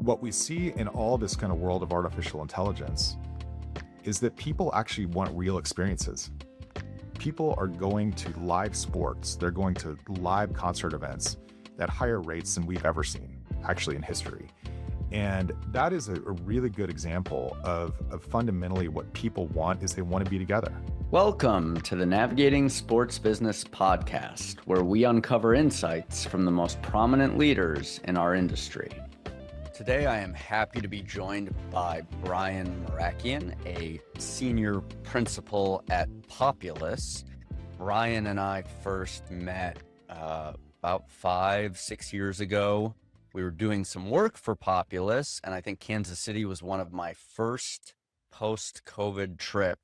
what we see in all this kind of world of artificial intelligence is that people actually want real experiences. People are going to live sports, they're going to live concert events at higher rates than we've ever seen, actually in history. And that is a really good example of fundamentally what people want is they want to be together. Welcome to the Navigating Sports Business podcast, where we uncover insights from the most prominent leaders in our industry. Today, I am happy to be joined by Brian Mirakian, a senior principal at Populous. Brian and I first met about 5-6 years ago. We were doing some work for Populous, and I think Kansas City was one of my first post-COVID trips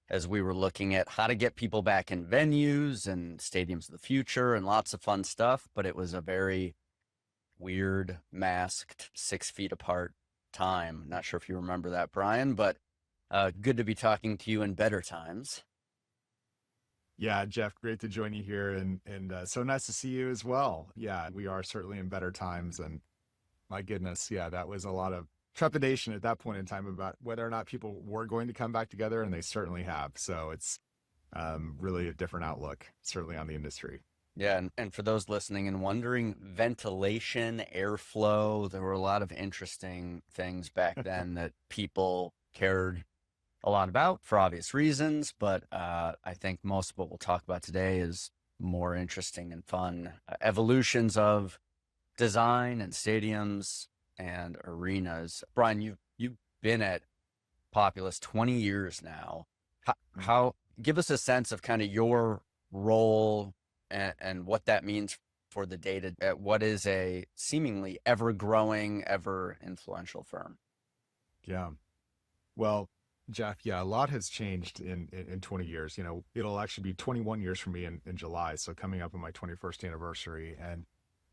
as we were looking at how to get people back in venues and stadiums of the future and lots of fun stuff. But it was a very weird, masked, 6 feet apart time. Not sure if you remember that, Brian, but good to be talking to you in better times. Yeah, Jeff, great to join you here, and so nice to see you as well. Yeah, we are certainly in better times, and my goodness, yeah, that was a lot of trepidation at that point in time about whether or not people were going to come back together, and they certainly have. So it's really a different outlook, certainly on the industry. Yeah, and for those listening and wondering, ventilation, airflow, there were a lot of interesting things back then that people cared a lot about for obvious reasons, but I think most of what we'll talk about today is more interesting and fun. Evolutions of design and stadiums and arenas. Brian, you've been at Populous 20 years now. How give us a sense of kind of your role and what that means for the data at what is a seemingly ever-growing, ever-influential firm. Yeah. Well, Jeff, yeah, a lot has changed in 20 years. You know, it'll actually be 21 years for me in July. So coming up on my 21st anniversary. And,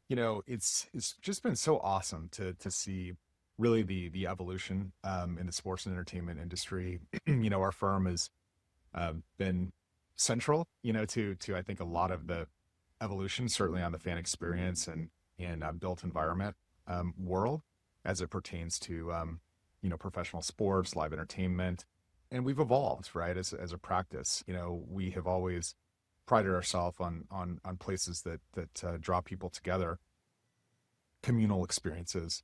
you know, it's just been so awesome to see really the evolution in the sports and entertainment industry. You know, our firm has been central, you know, to I think a lot of the evolution, certainly on the fan experience and built environment world as it pertains to you know, professional sports, live entertainment. And we've evolved, right, as a practice. You know, we have always prided ourselves on places that draw people together, communal experiences.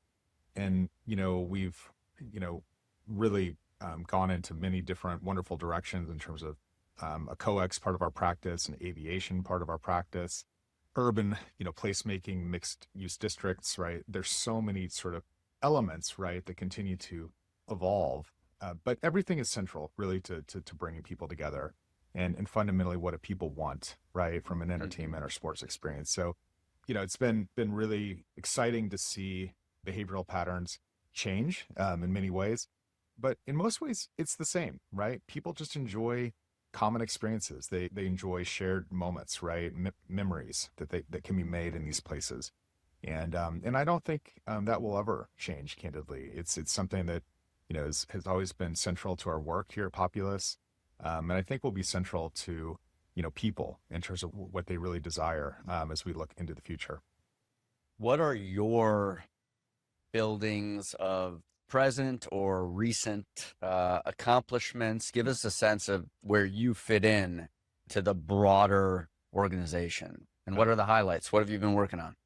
And, you know, we've, you know, really gone into many different wonderful directions in terms of a COEX part of our practice, an aviation part of our practice, urban, you know, placemaking, mixed use districts, right? There's so many sort of elements, right, that continue to evolve, but everything is central really to bringing people together and fundamentally what do people want, right, from an entertainment or sports experience. So, you know, it's been really exciting to see behavioral patterns change in many ways, but in most ways it's the same, right? People just enjoy common experiences. They enjoy shared moments, right? Memories that can be made in these places. And I don't think that will ever change, candidly. It's something that, you know, has always been central to our work here at Populous. And I think will be central to, you know, people in terms of what they really desire as we look into the future. What are your buildings of present or recent accomplishments? Give us a sense of where you fit in to the broader organization. And what are the highlights? What have you been working on?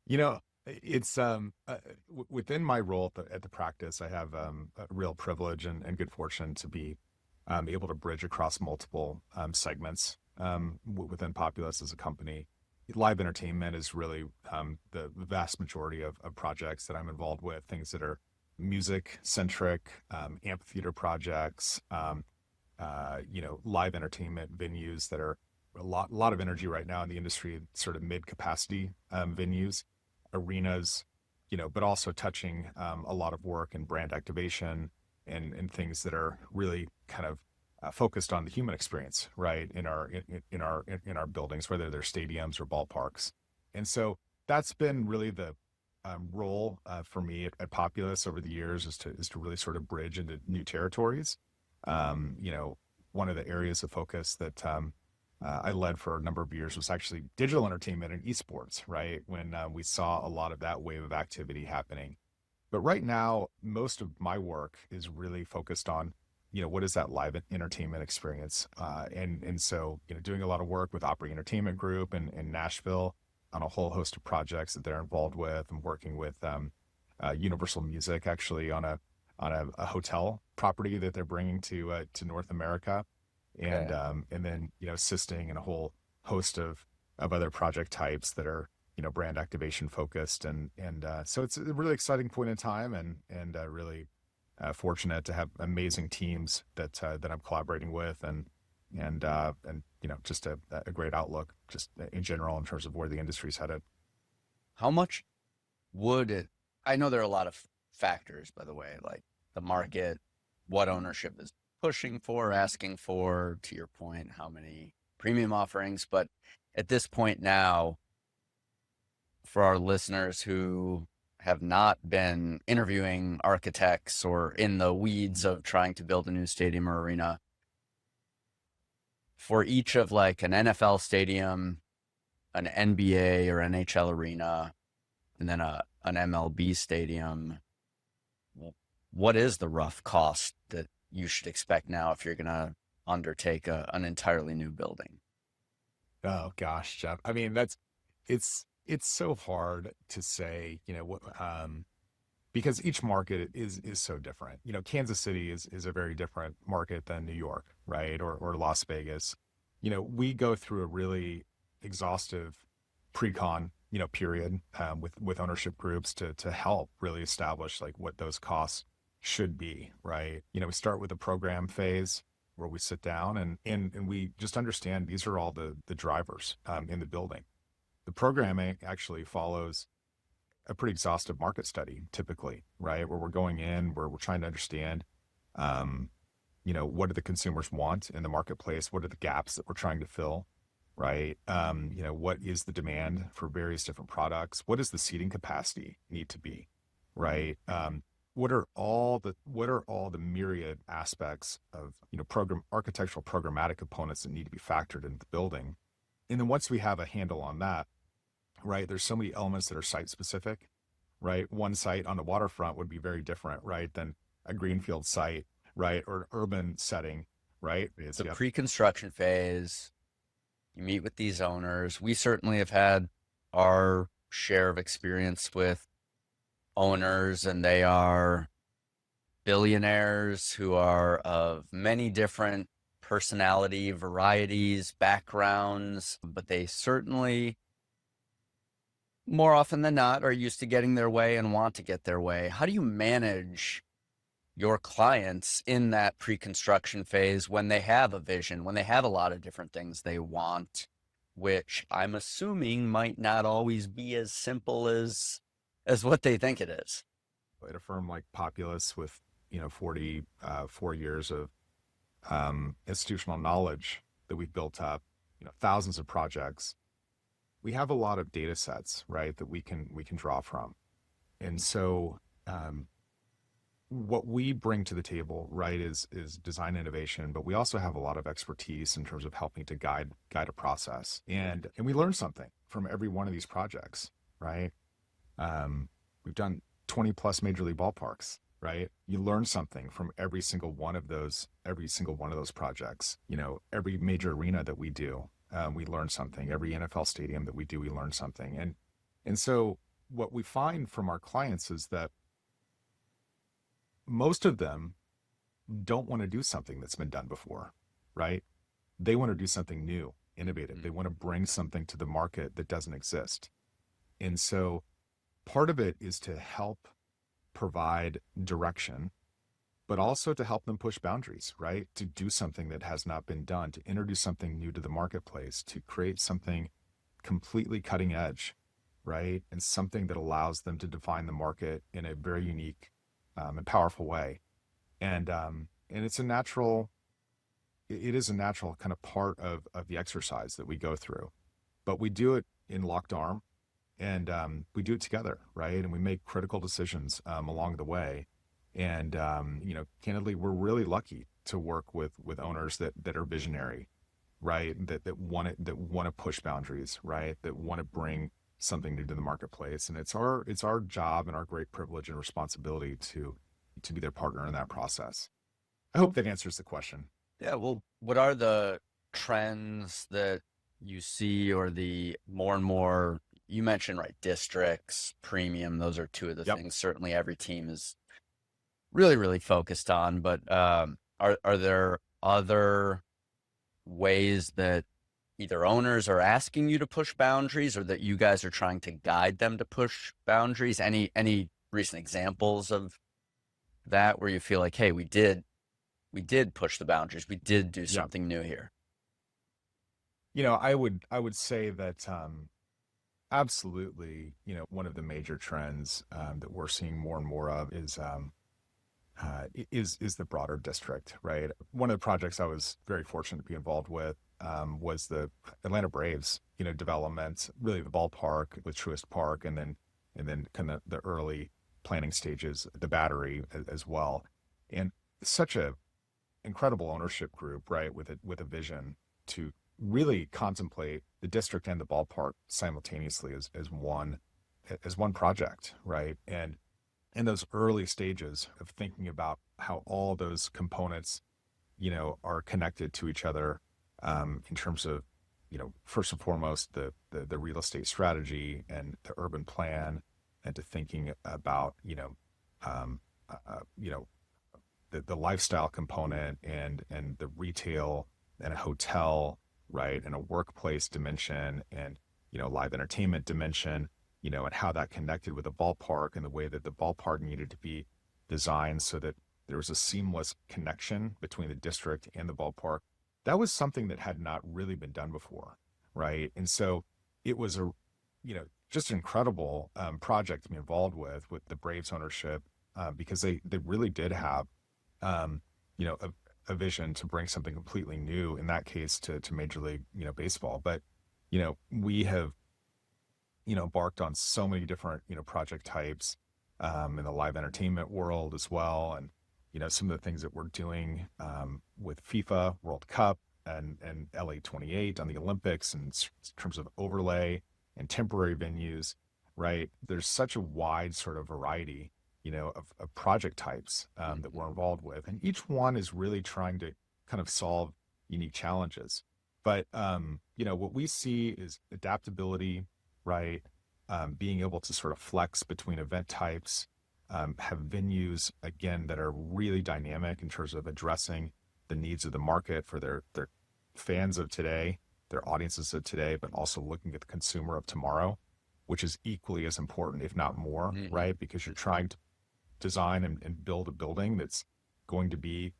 You know, it's within my role at the practice, I have a real privilege and good fortune to be able to bridge across multiple segments within Populous as a company. Live entertainment is really the vast majority of projects that I'm involved with, things that are music centric, amphitheater projects, you know, live entertainment venues that are a lot of energy right now in the industry, sort of mid-capacity venues, arenas, you know, but also touching a lot of work in brand activation and things that are really kind of focused on the human experience, right, in our buildings, whether they're stadiums or ballparks. And so that's been really the role for me at Populous over the years is to really sort of bridge into new territories. You know, one of the areas of focus that I led for a number of years was actually digital entertainment and esports, right? When we saw a lot of that wave of activity happening. But right now, most of my work is really focused on, what is that live entertainment experience? And so, doing a lot of work with Opry Entertainment Group in Nashville on a whole host of projects that they're involved with, and working with Universal Music actually on a hotel property that they're bringing to North America, and Okay. and then assisting in a whole host of other project types that are brand activation focused, and so it's a really exciting point in time, and really fortunate to have amazing teams that I'm collaborating with, and just a great outlook just in general in terms of where the industry's headed. How much would it? I know there are a lot of factors, by the way, like the market, what ownership is pushing for, asking for, to your point, how many premium offerings. But at this point now, for our listeners who have not been interviewing architects or in the weeds of trying to build a new stadium or arena, for each of like an NFL stadium, an NBA or NHL arena, and then an MLB stadium, what is the rough cost that you should expect now if you're going to undertake an entirely new building? Oh gosh, Jeff. I mean, it's so hard to say, because each market is so different. Kansas City is a very different market than New York, right? Or Las Vegas. We go through a really exhaustive pre-con, period, with ownership groups to help really establish like what those costs should be, right? We start with the program phase where we sit down and we just understand these are all the drivers in the building. The programming actually follows a pretty exhaustive market study typically, right? Where we're going in, where we're trying to understand, what do the consumers want in the marketplace? What are the gaps that we're trying to fill, right? What is the demand for various different products? What does the seating capacity need to be, right? What are all the myriad aspects of, architectural programmatic components that need to be factored into the building? And then once we have a handle on that, right, there's so many elements that are site specific, right? One site on the waterfront would be very different, right, than a greenfield site, right, or an urban setting, right? The pre-construction phase, you meet with these owners. We certainly have had our share of experience with owners, and they are billionaires who are of many different personality varieties, backgrounds, but they certainly, more often than not, are used to getting their way and want to get their way. How do you manage your clients in that pre-construction phase when they have a vision, when they have a lot of different things they want, which I'm assuming might not always be as simple as what they think it is? At a firm like Populous with 44 years of institutional knowledge that we've built up, thousands of projects, we have a lot of data sets, right, that we can draw from. And so what we bring to the table, right, is design innovation, but we also have a lot of expertise in terms of helping to guide a process. And we learn something from every one of these projects, right? We've done 20 plus major league ballparks, right? You learn something from every single one of those projects. Every major arena that we do, we learn something. Every NFL stadium that we do, we learn something. And so what we find from our clients is that most of them don't want to do something that's been done before, right? They want to do something new, innovative. They want to bring something to the market that doesn't exist. And so part of it is to help provide direction, but also to help them push boundaries, right? To do something that has not been done, to introduce something new to the marketplace, to create something completely cutting edge, right? And something that allows them to define the market in a very unique and powerful way. And it's it is a natural kind of part of the exercise that we go through, but we do it in locked arm, and we do it together, right? And we make critical decisions along the way. And candidly, we're really lucky to work with owners that are visionary, right? That want to push boundaries, right? That want to bring something new to the marketplace. And it's our job and our great privilege and responsibility to be their partner in that process. I hope that answers the question. Yeah, well, what are the trends that you see, or the more and more, you mentioned, right, districts, premium, those are two of the Yep. things certainly every team is really, really focused on, but are there other ways that either owners are asking you to push boundaries, or that you guys are trying to guide them to push boundaries? Any recent examples of that where you feel like, hey, we did push the boundaries, we did do Yeah. something new here? I would say that absolutely, one of the major trends that we're seeing more and more of is the broader district, right? One of the projects I was very fortunate to be involved with was the Atlanta Braves, development, really the ballpark with Truist Park, and then kind of the early planning stages, the Battery as well, and such a incredible ownership group, right? With a vision to really contemplate the district and the ballpark simultaneously as one project, right? And in those early stages of thinking about how all those components, are connected to each other, in terms of, first and foremost, the real estate strategy and the urban plan, and to thinking about, um, you know, the lifestyle component and the retail and a hotel, right, and a workplace dimension, and live entertainment dimension, and how that connected with the ballpark, and the way that the ballpark needed to be designed so that there was a seamless connection between the district and the ballpark. That was something that had not really been done before, right? And so it was just an incredible project to be involved with the Braves ownership, because they really did have um, a vision to bring something completely new, in that case to Major League, baseball. But, we have, embarked on so many different, project types in the live entertainment world as well. And, some of the things that we're doing with FIFA World Cup and LA 28 on the Olympics, and in terms of overlay and temporary venues, right? There's such a wide sort of variety, of project types that we're involved with. And each one is really trying to kind of solve unique challenges. But, what we see is adaptability, right? Being able to sort of flex between event types, have venues, again, that are really dynamic in terms of addressing the needs of the market for their fans of today, their audiences of today, but also looking at the consumer of tomorrow, which is equally as important, if not more, right? Because you're trying to design and build a building that's going to be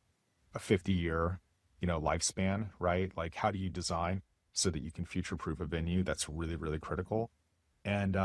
a 50-year, lifespan, right? Like, how do you design so that you can future-proof a venue? That's really, really critical. And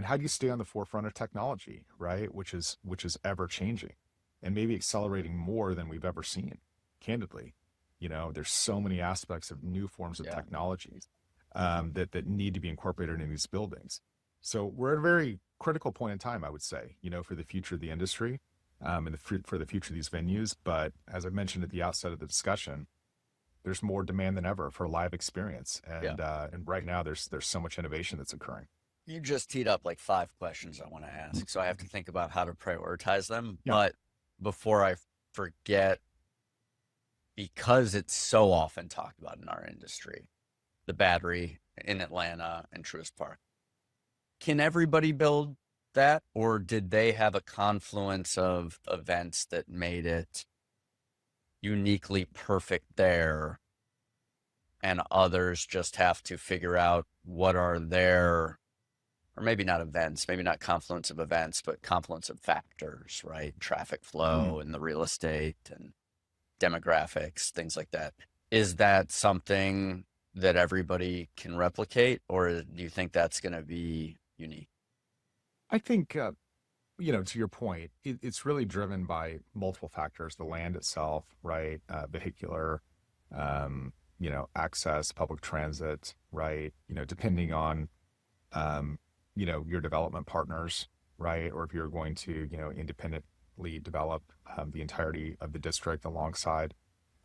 how do you stay on the forefront of technology, right? Which is ever changing, and maybe accelerating more than we've ever seen, candidly. There's so many aspects of new forms of Yeah. technologies that need to be incorporated in these buildings. So we're at a very critical point in time, I would say, for the future of the industry, and for the future of these venues. But as I mentioned at the outset of the discussion, there's more demand than ever for live experience, and and right now there's so much innovation that's occurring. You just teed up like 5 questions I want to ask, so I have to think about how to prioritize them. Yeah. But before I forget, because it's so often talked about in our industry, the Battery in Atlanta and Truist Park, can everybody build that, or did they have a confluence of events that made it uniquely perfect there, and others just have to figure out what are their, or maybe not events, maybe not confluence of events, but confluence of factors, right? Traffic flow and the real estate and demographics, things like that. Is that something that everybody can replicate, or do you think that's going to be unique? I think, to your point, it's really driven by multiple factors: the land itself, right? Vehicular, access, public transit, right? Depending on, your development partners, right? Or if you're going to, independently develop the entirety of the district alongside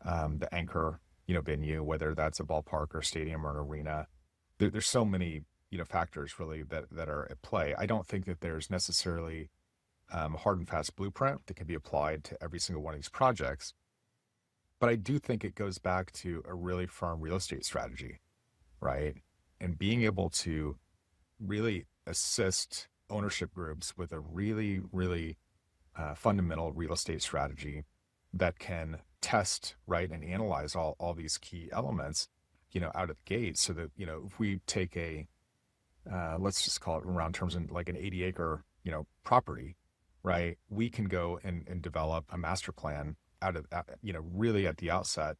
the anchor, venue, whether that's a ballpark or stadium or an arena. There's so many, factors really that are at play. I don't think that there's necessarily a hard and fast blueprint that can be applied to every single one of these projects. But I do think it goes back to a really firm real estate strategy, right? And being able to really assist ownership groups with a really, really fundamental real estate strategy that can test, right, and analyze all these key elements, out of the gate, so that, if we take let's just call it in round terms, in like an 80-acre, property, right, we can go and develop a master plan out of, really at the outset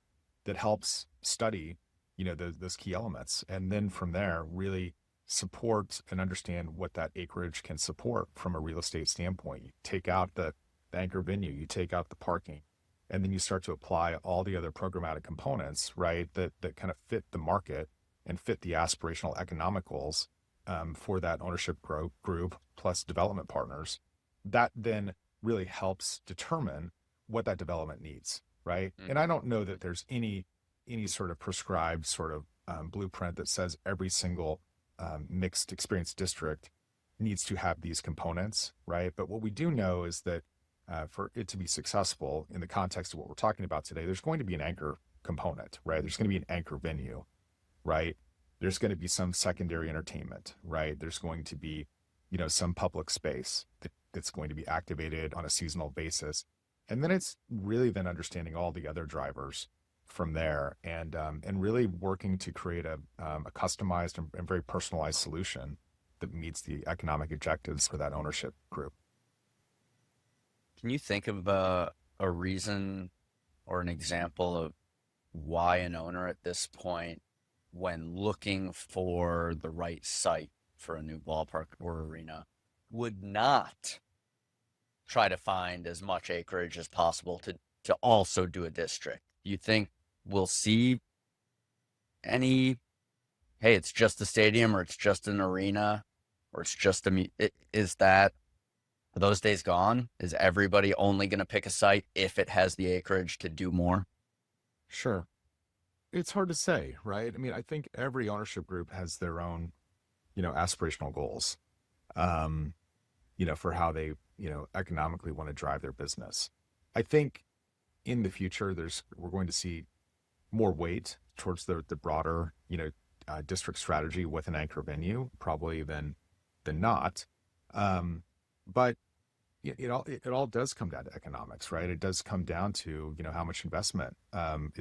that helps study, those key elements. And then from there, really support and understand what that acreage can support from a real estate standpoint. You take out the anchor venue, you take out the parking, and then you start to apply all the other programmatic components, right, that kind of fit the market and fit the aspirational economic goals for that ownership group plus development partners. That then really helps determine what that development needs, right? And I don't know that there's any sort of prescribed sort of blueprint that says every single mixed experience district needs to have these components, right? But what we do know is that for it to be successful in the context of what we're talking about today, there's going to be an anchor component, right? There's going to be an anchor venue, right? There's going to be some secondary entertainment, right? There's going to be, some public space that's going to be activated on a seasonal basis. And then it's really then understanding all the other drivers from there, and really working to create a customized and very personalized solution that meets the economic objectives for that ownership group. Can you think of a reason or an example of why an owner at this point, when looking for the right site for a new ballpark or arena, would not try to find as much acreage as possible to also do a district? You think we'll see any, hey, it's just a stadium, or it's just an arena, or it's just are those days gone? Is everybody only going to pick a site if it has the acreage to do more? Sure. It's hard to say, right? I mean, I think every ownership group has their own, aspirational goals, for how they, economically want to drive their business. I think in the future, we're going to see more weight towards the broader, district strategy with an anchor venue, probably than not. But it all does come down to economics, right? It does come down to, how much investment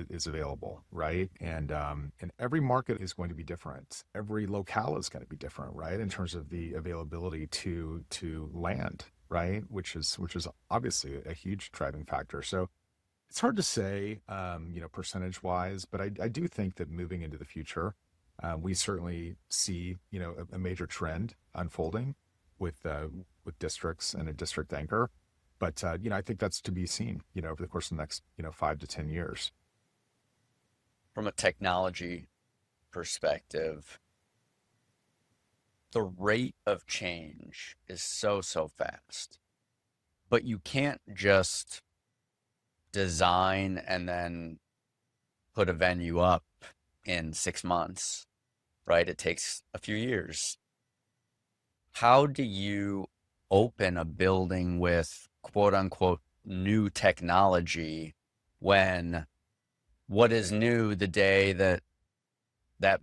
is available, right? And every market is going to be different. Every locale is going to be different, right? In terms of the availability to land, right? Which is obviously a huge driving factor. So it's hard to say, percentage wise, but I do think that moving into the future, we certainly see, a major trend unfolding with districts and a district anchor. But, I think that's to be seen, over the course of the next, 5 to 10 years. From a technology perspective, the rate of change is so fast, but you can't just design and then put a venue up in 6 months, right? It takes a few years. How do you open a building with quote unquote new technology when what is new the day that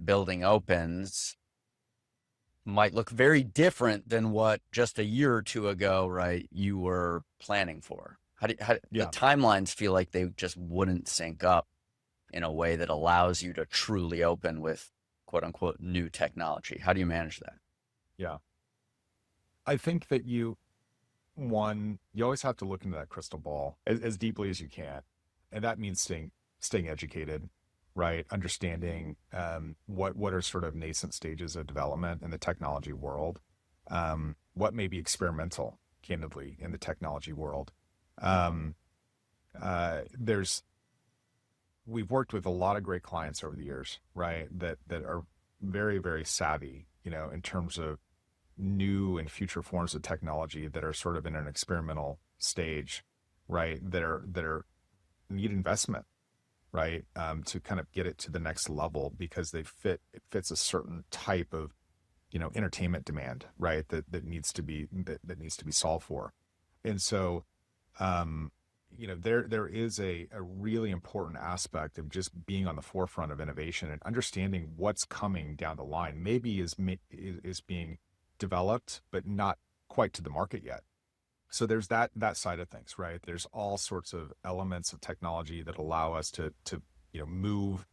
building opens might look very different than what just a year or two ago, right, you were planning for? The timelines feel like they just wouldn't sync up in a way that allows you to truly open with quote unquote new technology. How do you manage that? Yeah. I think that you always have to look into that crystal ball as deeply as you can. And that means staying educated, right? Understanding what are sort of nascent stages of development in the technology world, what may be experimental, candidly, in the technology world. We've worked with a lot of great clients over the years, right? That are very, very savvy, in terms of new and future forms of technology that are sort of in an experimental stage, right? That are need investment, right? To kind of get it to the next level because it fits a certain type of, entertainment demand, right? That needs to be, that needs to be solved for. And so, um, there is a really important aspect of just being on the forefront of innovation and understanding what's coming down the line. Maybe is being developed, but not quite to the market yet. So there's that side of things, right? There's all sorts of elements of technology that allow us to move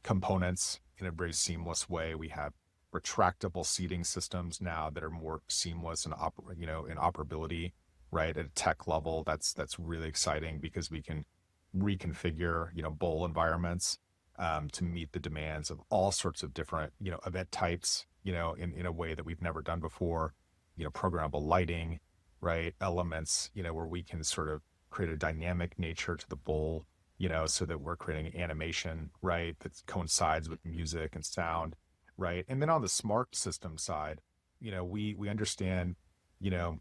components in a very seamless way. We have retractable seating systems now that are more seamless and in operability, right? At a tech level, that's really exciting because we can reconfigure, bowl environments to meet the demands of all sorts of different, event types, in a way that we've never done before. Programmable lighting, right? Elements, where we can sort of create a dynamic nature to the bowl, so that we're creating animation, right? That coincides with music and sound, right? And then on the smart system side, we understand, you know,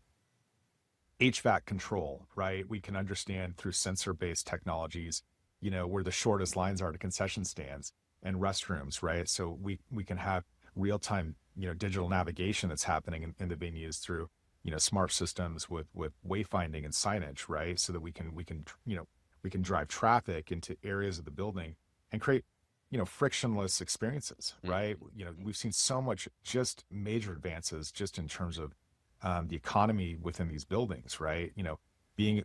HVAC control, right? We can understand through sensor-based technologies, where the shortest lines are to concession stands and restrooms, right? So we can have real-time, digital navigation that's happening in the venues through, smart systems with wayfinding and signage, right? So that we can drive traffic into areas of the building and create, frictionless experiences, right? We've seen so much just major advances just in terms of the economy within these buildings, right? Being,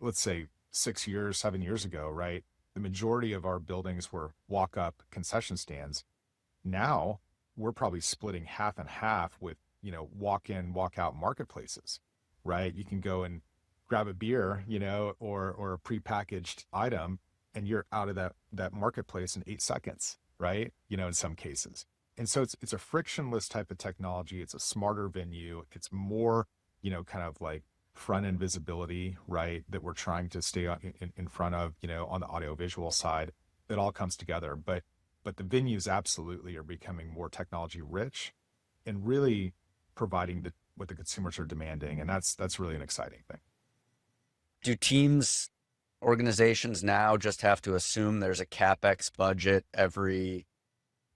let's say 6 years, 7 years ago, right? The majority of our buildings were walk-up concession stands. Now we're probably splitting half and half with, walk-in, walk-out marketplaces, right? You can go and grab a beer, or a prepackaged item, and you're out of that marketplace in 8 seconds, right? In some cases. And so it's a frictionless type of technology. It's a smarter venue. It's more, kind of like front end visibility, right? That we're trying to stay in front of, on the audiovisual side. It all comes together. But the venues absolutely are becoming more technology rich and really providing what the consumers are demanding. And that's really an exciting thing. Do teams, organizations now just have to assume there's a CapEx budget every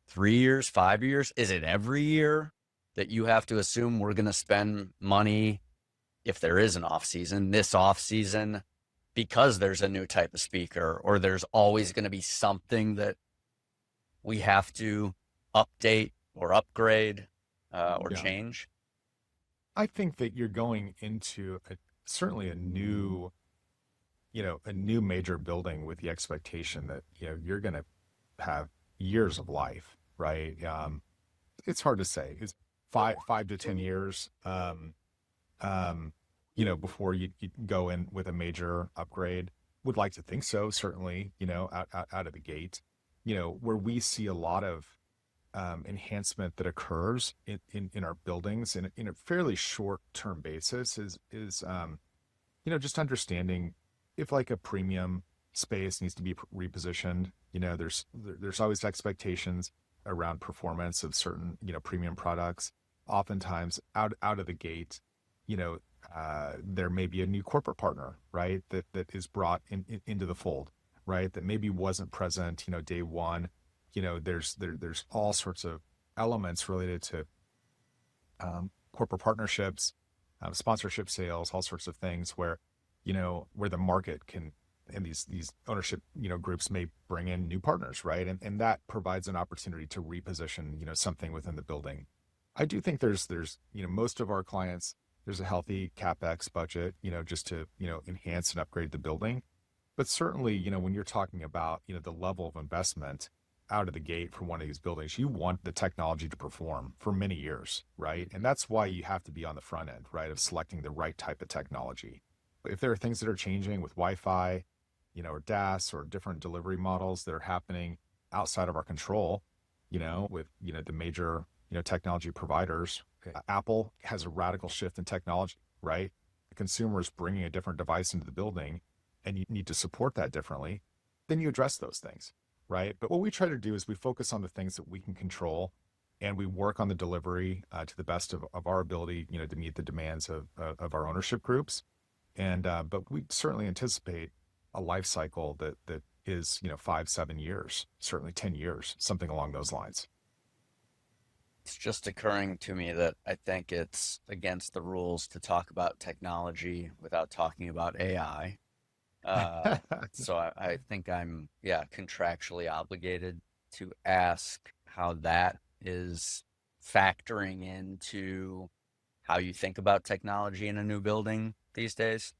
3 years, 5 years? Is it every year that you have to assume we're going to spend money if there is an off season, this off season, because there's a new type of speaker, or there's always going to be something that we have to update or upgrade or change? I think that you're going into certainly a new major building with the expectation that, you're going to have years of life, right? It's hard to say. It's 5 to 10 years, before you go in with a major upgrade. Would like to think so, certainly, out of the gate. Where we see a lot of enhancement that occurs in our buildings in a fairly short-term basis is just understanding if like a premium space needs to be repositioned. There's always expectations around performance of certain, premium products. Oftentimes out of the gate, there may be a new corporate partner, right? That is brought into the fold, right? That maybe wasn't present, day one. There's all sorts of elements related to corporate partnerships, sponsorship sales, all sorts of things where the market can, and these ownership, groups may bring in new partners, right? And that provides an opportunity to reposition, something within the building. I do think there's, most of our clients, there's a healthy CapEx budget, just to, enhance and upgrade the building. But certainly, when you're talking about, the level of investment out of the gate for one of these buildings, you want the technology to perform for many years, right? And that's why you have to be on the front end, right, of selecting the right type of technology. If there are things that are changing with Wi-Fi, or DAS or different delivery models that are happening outside of our control, with, the major, technology providers, Apple has a radical shift in technology, right? The consumer is bringing a different device into the building and you need to support that differently. Then you address those things, right? But what we try to do is we focus on the things that we can control and we work on the delivery to the best of our ability, to meet the demands of our ownership groups. And but we certainly anticipate a life cycle that is, 5, 7 years, certainly 10 years, something along those lines. It's just occurring to me that I think it's against the rules to talk about technology without talking about AI. So I think I'm, yeah, contractually obligated to ask how that is factoring into how you think about technology in a new building these days.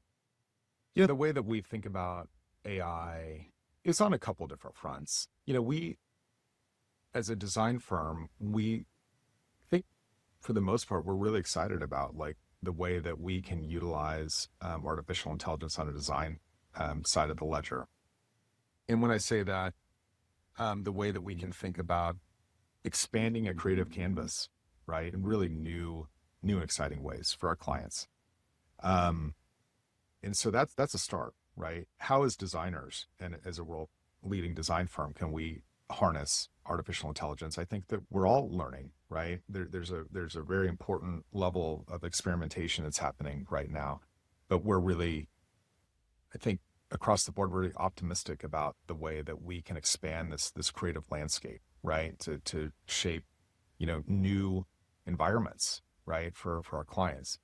The way that we think about AI is on a couple different fronts. We, as a design firm, we think for the most part, we're really excited about like the way that we can utilize artificial intelligence on a design side of the ledger. And when I say that, the way that we can think about expanding a creative canvas, right, in really new and exciting ways for our clients. And so that's a start, right? How as designers and as a world leading design firm can we harness artificial intelligence? I think that we're all learning, right? There's a very important level of experimentation that's happening right now, but we're really, I think, across the board, really optimistic about the way that we can expand this creative landscape, right? To shape, new environments, right, for our clients.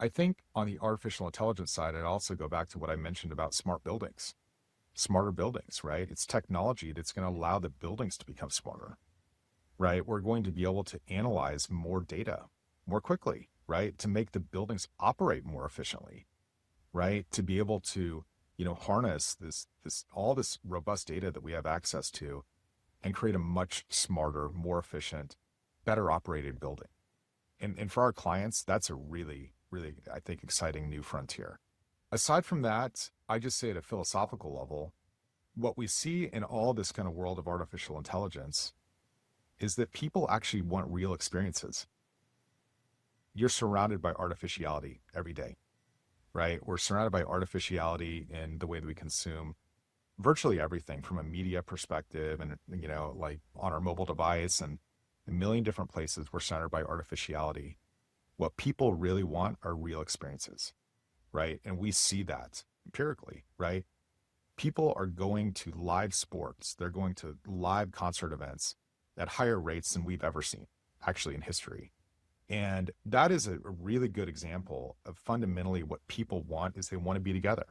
I think on the artificial intelligence side, I'd also go back to what I mentioned about smart buildings, smarter buildings, right? It's technology that's going to allow the buildings to become smarter, right? We're going to be able to analyze more data more quickly, right? To make the buildings operate more efficiently, right? To be able to, harness all this robust data that we have access to and create a much smarter, more efficient, better operated building. And for our clients, that's a really, really, I think, exciting new frontier. Aside from that, I just say at a philosophical level, what we see in all this kind of world of artificial intelligence is that people actually want real experiences. You're surrounded by artificiality every day, right? We're surrounded by artificiality in the way that we consume virtually everything from a media perspective and, like on our mobile device and a million different places we're surrounded by artificiality. What people really want are real experiences, right? And we see that empirically, right? People are going to live sports. They're going to live concert events at higher rates than we've ever seen, actually, in history. And that is a really good example of fundamentally what people want is they want to be together.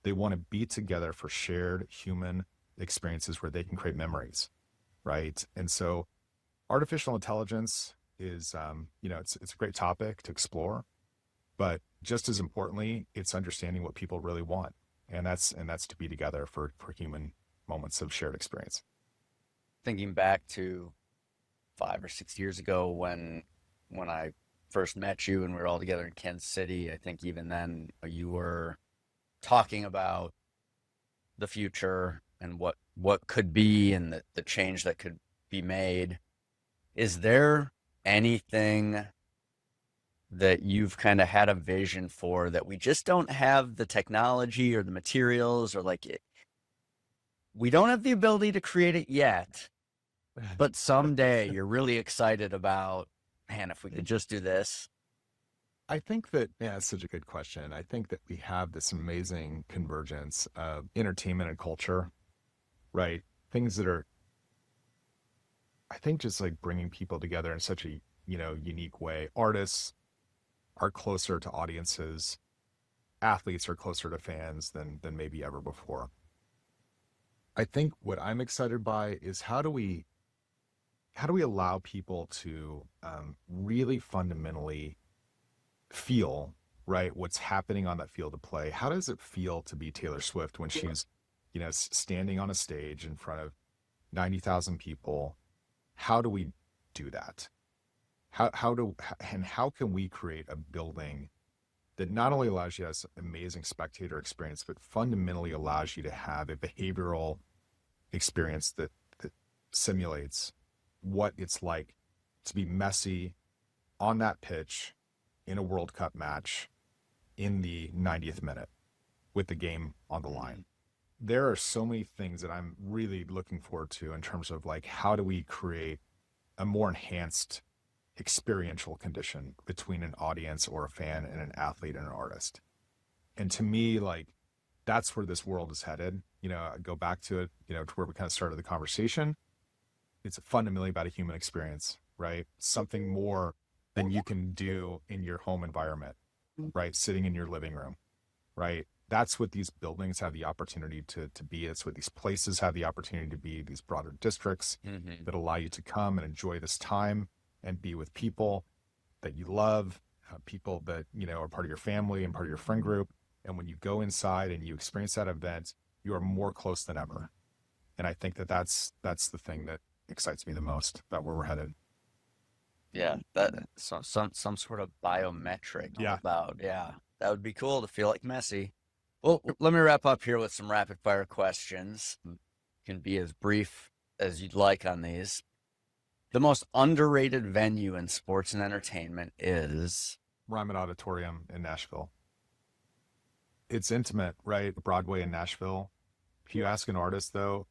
They want to be together for shared human experiences where they can create memories, right? And so artificial intelligence is, it's a great topic to explore, but just as importantly, it's understanding what people really want. And that's to be together for human moments of shared experience. Thinking back to 5 or 6 years ago when I first met you and we were all together in Kansas City, I think even then you were talking about the future and what could be and the change that could be made. Is there anything that you've kind of had a vision for that we just don't have the technology or the materials or like it? We don't have the ability to create it yet, but someday you're really excited about, man, if we could just do this. I think that, yeah, it's such a good question. I think that we have this amazing convergence of entertainment and culture, right? Things that are, I think, just like bringing people together in such a, unique way. Artists are closer to audiences. Athletes are closer to fans than maybe ever before. I think what I'm excited by is how do we allow people to really fundamentally feel, right, what's happening on that field of play? How does it feel to be Taylor Swift when she's, standing on a stage in front of 90,000 people? How do we do that? How can we create a building that not only allows you to have an amazing spectator experience, but fundamentally allows you to have a behavioral experience that simulates what it's like to be Messi on that pitch in a World Cup match in the 90th minute with the game on the line. There are so many things that I'm really looking forward to in terms of like, how do we create a more enhanced experiential condition between an audience or a fan and an athlete and an artist? And to me, like, that's where this world is headed. I go back to it, to where we kind of started the conversation. It's fundamentally about a human experience, right? Something more than you can do in your home environment, right? Sitting in your living room, right? That's what these buildings have the opportunity to be. It's what these places have the opportunity to be, these broader districts that allow you to come and enjoy this time and be with people that you love, people that, are part of your family and part of your friend group. And when you go inside and you experience that event, you are more close than ever. And I think that's the thing that excites me the most about where we're headed. Yeah, that some sort of biometric. Yeah. That would be cool to feel like Messi. Well, let me wrap up here with some rapid fire questions. You can be as brief as you'd like on these. The most underrated venue in sports and entertainment is Ryman Auditorium in Nashville. It's intimate, right? Broadway in Nashville. If you ask an artist, though,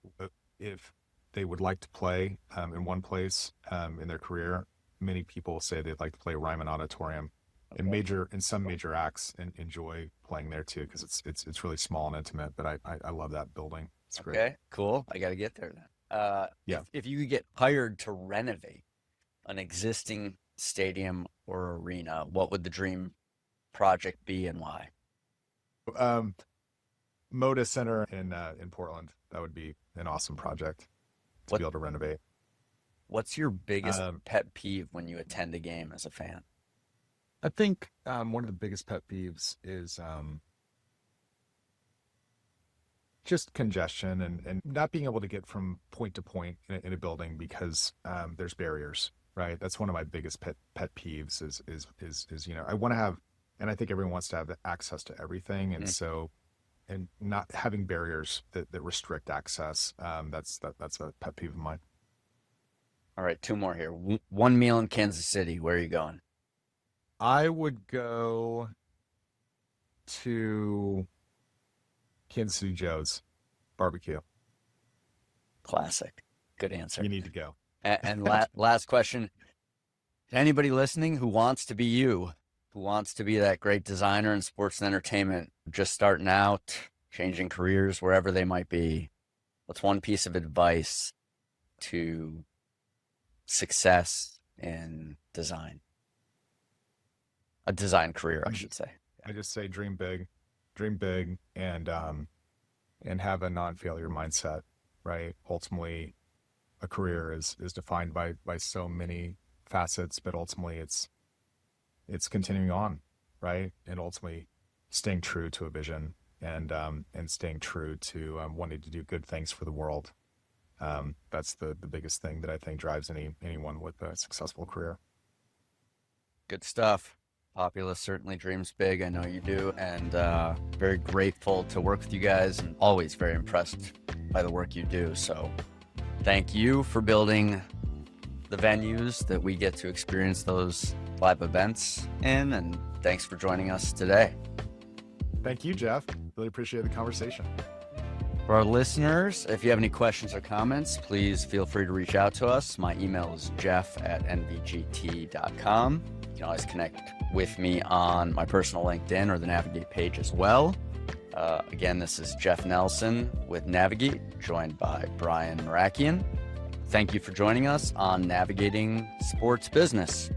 if they would like to play in one place in their career, many people say they'd like to play Ryman Auditorium. okay. In some major acts, and enjoy playing there too, because it's really small and intimate. But I love that building. It's great. Okay, cool. I got to get there then. Yeah. If you could get hired to renovate an existing stadium or arena, what would the dream project be and why? Moda Center in Portland. That would be an awesome project to What be able to renovate. What's your biggest Um, pet peeve when you attend a game as a fan? I think one of the biggest pet peeves is just congestion and not being able to get from point to point in a building because there's barriers, right? That's one of my biggest pet peeves is I want to have, and I think everyone wants to have access to everything, and so and not having barriers that restrict access. That's a pet peeve of mine. All right, two more here. One meal in Kansas City. Where are you going? I would go to Kansas City Joe's barbecue. Classic. Good answer. You need to go. And last question. To anybody listening who wants to be you, who wants to be that great designer in sports and entertainment, just starting out, changing careers wherever they might be, what's one piece of advice to success in design? A design career, I should say. I just say dream big, and have a non-failure mindset, right? Ultimately, a career is defined by so many facets, but ultimately it's continuing on, right? And ultimately staying true to a vision and staying true to wanting to do good things for the world. That's the biggest thing that I think drives anyone with a successful career. Good stuff. Populous certainly dreams big. I know you do. And very grateful to work with you guys and always very impressed by the work you do. So thank you for building the venues that we get to experience those live events in. And thanks for joining us today. Thank you, Jeff. Really appreciate the conversation. For our listeners, if you have any questions or comments, please feel free to reach out to us. My email is jeff@nvgt.com. You can always connect with me on my personal LinkedIn or the Navigate page as well. Again, this is Jeff Nelson with Navigate, joined by Brian Mirakian. Thank you for joining us on Navigating Sports Business.